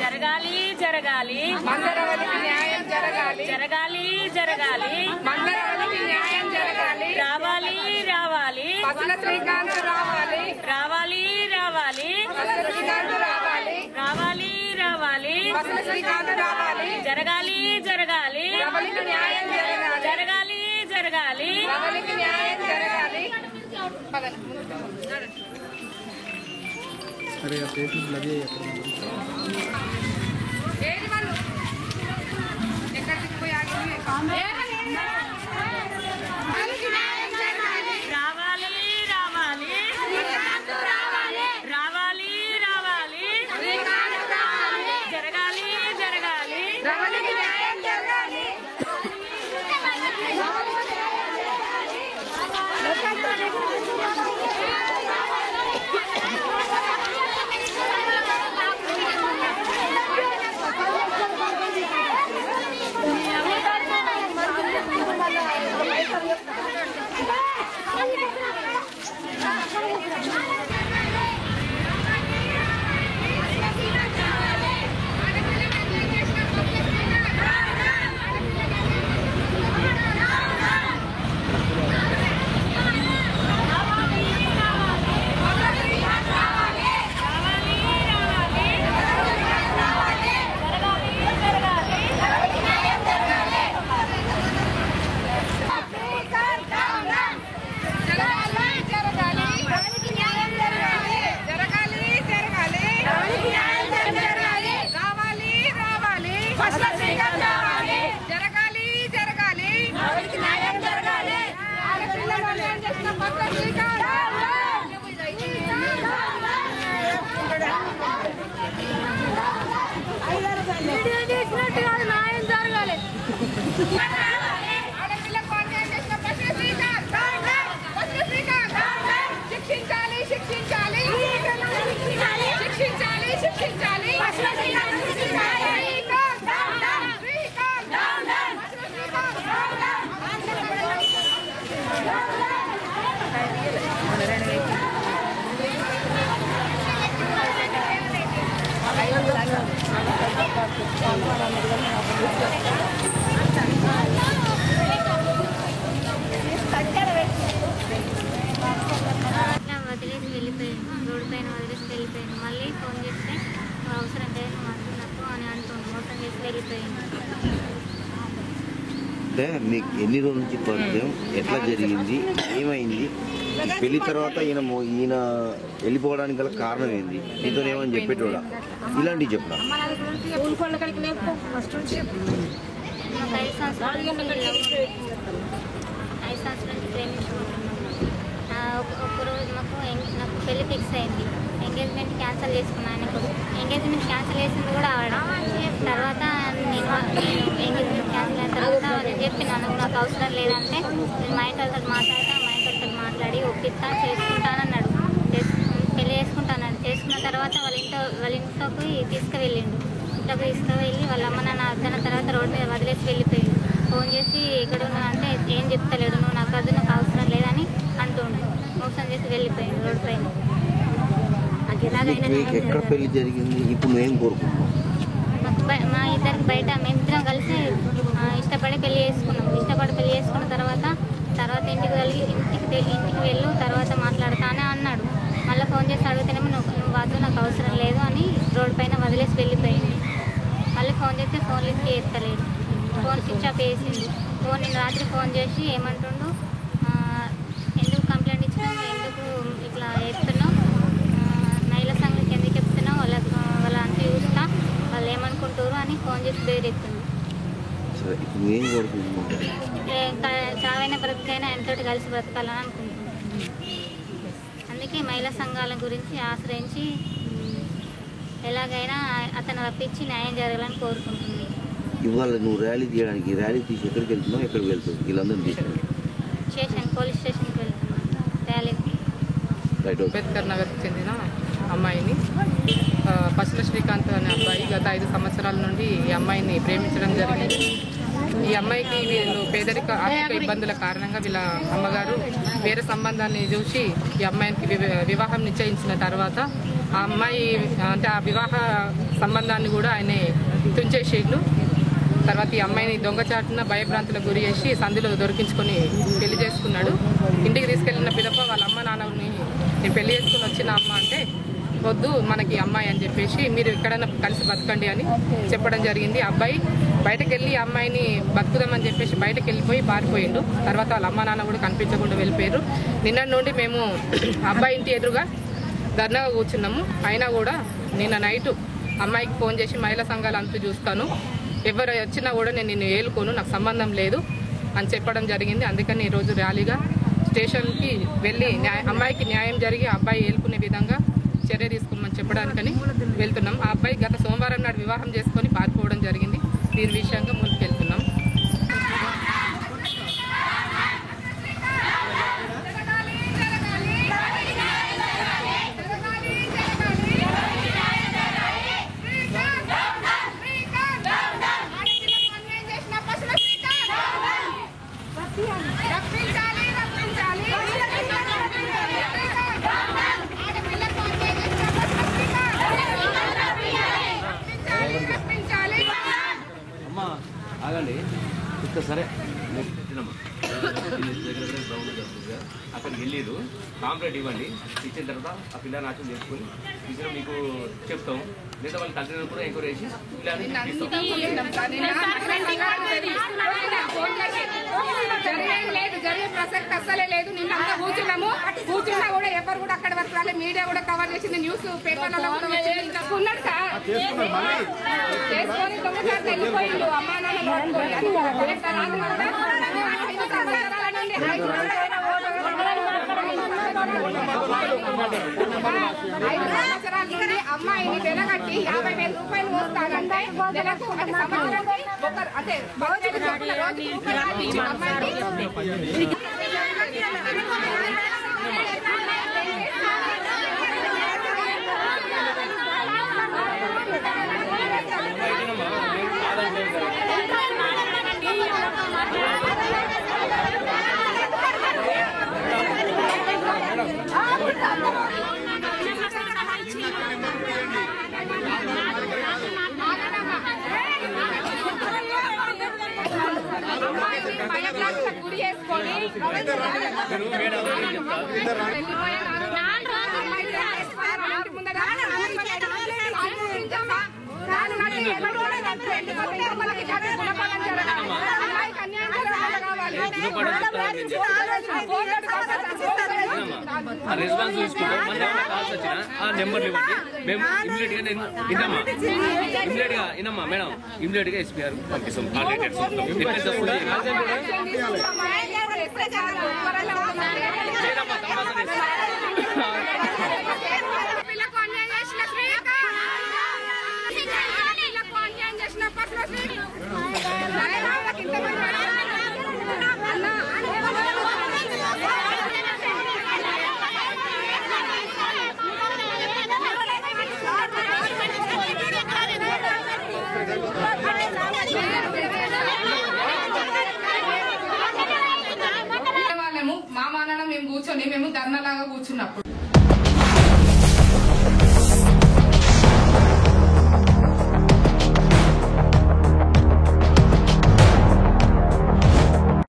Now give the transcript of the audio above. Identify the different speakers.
Speaker 1: జరగాలి జరగాలి
Speaker 2: మందరవలికి న్యాయం జరగాలి
Speaker 1: జరగాలి జరగాలి
Speaker 2: మందరవలికి న్యాయం జరగాలి
Speaker 1: రావాలి రావాలి
Speaker 2: పసుల శ్రీకాంత్ రావాలి
Speaker 1: రావాలి రావాలి
Speaker 2: పసుల శ్రీకాంత్ రావాలి
Speaker 1: రావాలి రావాలి
Speaker 2: పసుల శ్రీకాంత్ రావాలి
Speaker 1: జరగాలి జరగాలి
Speaker 2: రవలికి న్యాయం జరగాలి
Speaker 1: జరగాలి జరగాలి
Speaker 2: రవలికి న్యాయం జరగాలి ఏది వాళ్ళు ఎక్కడికి పోయి ఆగి
Speaker 1: రావాలి రావాలి రావాలి రావాలి జరగాలి జరగాలి
Speaker 2: రవలికి న్యాయం జరగాలి
Speaker 3: వదిలేసి వెళ్ళిపోయాను, రోడ్డు పైన వదిలేసి వెళ్ళిపోయాను. మళ్ళీ ఫోన్ చేస్తే అవసరం లేదు మాట్లాడినప్పుడు అని అంటుంది. మోసం చేసి వెళ్ళిపోయాను.
Speaker 4: అంటే మీకు ఎన్ని రోజుల నుంచి పరిచయం, ఎట్లా జరిగింది, ఏమైంది, పెళ్లి తర్వాత ఈయన వెళ్ళిపోవడానికి గల కారణం ఏంది, నీతో ఏమని చెప్పేటోడా, ఇలాంటివి చెప్పరా?
Speaker 3: నాకు 5 సంవత్సరాల నుంచి ప్రేమించుకుంటున్నాను. ఒక్కరోజు నాకు పెళ్లి ఫిక్స్ అయింది. ఎంగేజ్మెంట్ క్యాన్సిల్ చేసుకున్నాను. ఆయనకు ఎంగేజ్మెంట్ క్యాన్సిల్ చేసింది కూడా ఆవిడ. తర్వాత నేను ఎంగేజ్మెంట్ క్యాన్సిల్ అయిన తర్వాత నేను చెప్పినాను నాకు అవసరం లేదంటే నేను మా ఇంటి వాళ్ళతో మాట్లాడి ఒప్పిస్తా చేసుకుంటానన్నాడు. పెళ్లి చేసుకుంటానని చేసుకున్న తర్వాత వాళ్ళ ఇంట్లోకి తీసుకువెళ్ళిండు. ఇంట్లోకి తీసుకువెళ్ళి వాళ్ళ అమ్మ నాన్న అద్దన తర్వాత రోడ్డు మీద వదిలేసి వెళ్ళిపోయాడు. ఫోన్ చేసి ఎక్కడ ఉన్నా అంటే ఏం చెప్తలేడు, నువ్వు నాకు అవసరం లేదని అంటుండు. మోసం చేసి వెళ్ళిపోయాడు రోడ్డు పైన.
Speaker 4: ఎక్కడ పెళ్లి జరిగింది, ఇప్పుడు నువ్వేం కోరుకుంటున్నావు?
Speaker 3: మా ఇద్దరికి బయట మేమిద్దరం కలిసి ఇష్టపడి పెళ్లి చేసుకున్న తర్వాత ఇంటికి వెళ్ళు తర్వాత మాట్లాడతానే అన్నాడు. మళ్ళీ ఫోన్ చేసి అడిగితేనేమో నువ్వు వద్దు నాకు అవసరం లేదు అని రోడ్డు పైన వదిలేసి వెళ్ళిపోయింది. మళ్ళీ ఫోన్ చేస్తే ఫోన్ లిఫ్ట్ చేస్తలేడు. ఫోన్ స్విచ్ ఆఫ్ వేసింది. నేను రాత్రి ఫోన్ చేసి ఏమంటుండు, ఎందుకు కంప్లైంట్ ఇచ్చినావు, ఎందుకు ఇట్లా చెప్తున్నావు, మహిళా సంఘానికి ఎందుకు చెప్తున్నావు, వాళ్ళ అంతా చూస్తా వాళ్ళు ఏమనుకుంటారు అని ఫోన్ చేసి బెదిరిస్తుంది. చావైన బ్రతికైనా ఎంతటి కలిసి బ్రతకాలని అనుకుంటున్నాను. అందుకే మహిళా సంఘాల గురించి ఆశ్రయించి ఎలాగైనా అతను రప్పించి న్యాయం జరగాలని కోరుకుంటుంది.
Speaker 4: ఇవాళ నువ్వు ర్యాలీ తీయడానికి ర్యాలీ తీసి ఎక్కడికి వెళ్తున్నావు, ఎక్కడికి వెళ్తావు? వీళ్ళందరూ తీసుకుని
Speaker 3: పోలీస్ స్టేషన్కి వెళ్తున్నాను ర్యాలీకి.
Speaker 2: అంబేద్కర్ నగర్కి చెందిన అమ్మాయిని పసుల శ్రీకాంత్ అనే అబ్బాయి గత 5 సంవత్సరాల నుండి ఈ అమ్మాయిని ప్రేమించడం జరిగింది. ఈ అమ్మాయికి వీళ్ళు పేదరిక ఆర్థిక ఇబ్బందుల కారణంగా వీళ్ళ అమ్మగారు వేరే సంబంధాన్ని చూసి ఈ అమ్మాయికి వివాహం నిశ్చయించిన తర్వాత ఆ అమ్మాయి అంటే ఆ వివాహ సంబంధాన్ని కూడా ఆయన తుంచేసేళ్ళు. తర్వాత ఈ అమ్మాయిని దొంగచాటున భయభ్రాంతులకు గురి చేసి సంధిలో దొరికించుకొని పెళ్లి చేసుకున్నాడు. ఇంటికి తీసుకెళ్లిన పిదప వాళ్ళ అమ్మ నాన్నని నేను పెళ్లి చేసుకుని వచ్చిన అమ్మ అంటే వద్దు మనకి అమ్మాయి అని చెప్పేసి మీరు ఎక్కడైనా కలిసి బతకండి అని చెప్పడం జరిగింది. అబ్బాయి బయటకు వెళ్ళి అమ్మాయిని బతుకుదామని చెప్పేసి బయటకు వెళ్ళిపోయి పారిపోయిండు. తర్వాత వాళ్ళ అమ్మ నాన్న కూడా కనిపించకుండా వెళ్ళిపోయారు. నిన్నటి నుండి మేము అబ్బాయి ఇంటి ఎదురుగా ధర్నాగా కూర్చున్నాము. అయినా కూడా నిన్న నైటు అమ్మాయికి ఫోన్ చేసి మహిళా సంఘాలు అంతా చూస్తాను, ఎవరు వచ్చినా కూడా నేను నిన్ను ఏలుకోను, నాకు సంబంధం లేదు అని చెప్పడం జరిగింది. అందుకని ఈరోజు ర్యాలీగా స్టేషన్కి వెళ్ళి అమ్మాయికి న్యాయం జరిగి అబ్బాయి ఏలుకునే విధంగా చర్య తీసుకోమని చెప్పడానికని వెళ్తున్నాం. ఆ అబ్బాయి గత సోమవారం నాడు వివాహం చేసుకొని పారిపోవడం జరిగింది. దీని విషయంగా ముందుకు వెళ్తున్నాం.
Speaker 5: ఆగండి ఇక్కడ సరే అక్కడికి వెళ్ళిరు కాంప్లైంట్ ఇవ్వండి. ఇచ్చిన తర్వాత ఆ పిల్లని నాశనం చేసుకుని ఇచ్చిన మీకు చెప్తాం. లేదా వాళ్ళు తల్లిదండ్రులు కూడా ఎంక్వైరీ చేసి
Speaker 2: జరిగే ప్రసక్తి అస్సలే లేదు. నిన్నంతా కూర్చున్నా కూడా ఎవరు కూడా అక్కడి వరకు రాలేదు. మీడియా కూడా కవర్ చేసింది, న్యూస్ పేపర్లలో కూడా వచ్చింది. ఇంకా ఉన్నాడు సార్ చేసుకొని దొంగచాటు వెళ్ళిపోయిండు. అమ్మా నాన్న 5 సంవత్సరాల నుండి అమ్మాయిని వెలగట్టి 50,000 రూపాయలు వస్తానంటే నెలకు ఒక సంవత్సరానికి అంటే గురి చేసుకొని
Speaker 5: రెస్పాన్స్ తీసుకుంటాం. మన కాల్స్ వచ్చిన ఆ నెంబర్లు ఇవ్వండి. మేము ఇమీడియట్ గా ఇమీడియట్ గా వినమ్మా మేడం, ఇమీడియట్ గా ఎస్పీ గారు పంపిస్తాం.
Speaker 2: మా మానాన మేము కూర్చొని మేము ధర్నాలాగా కూర్చున్నప్పుడు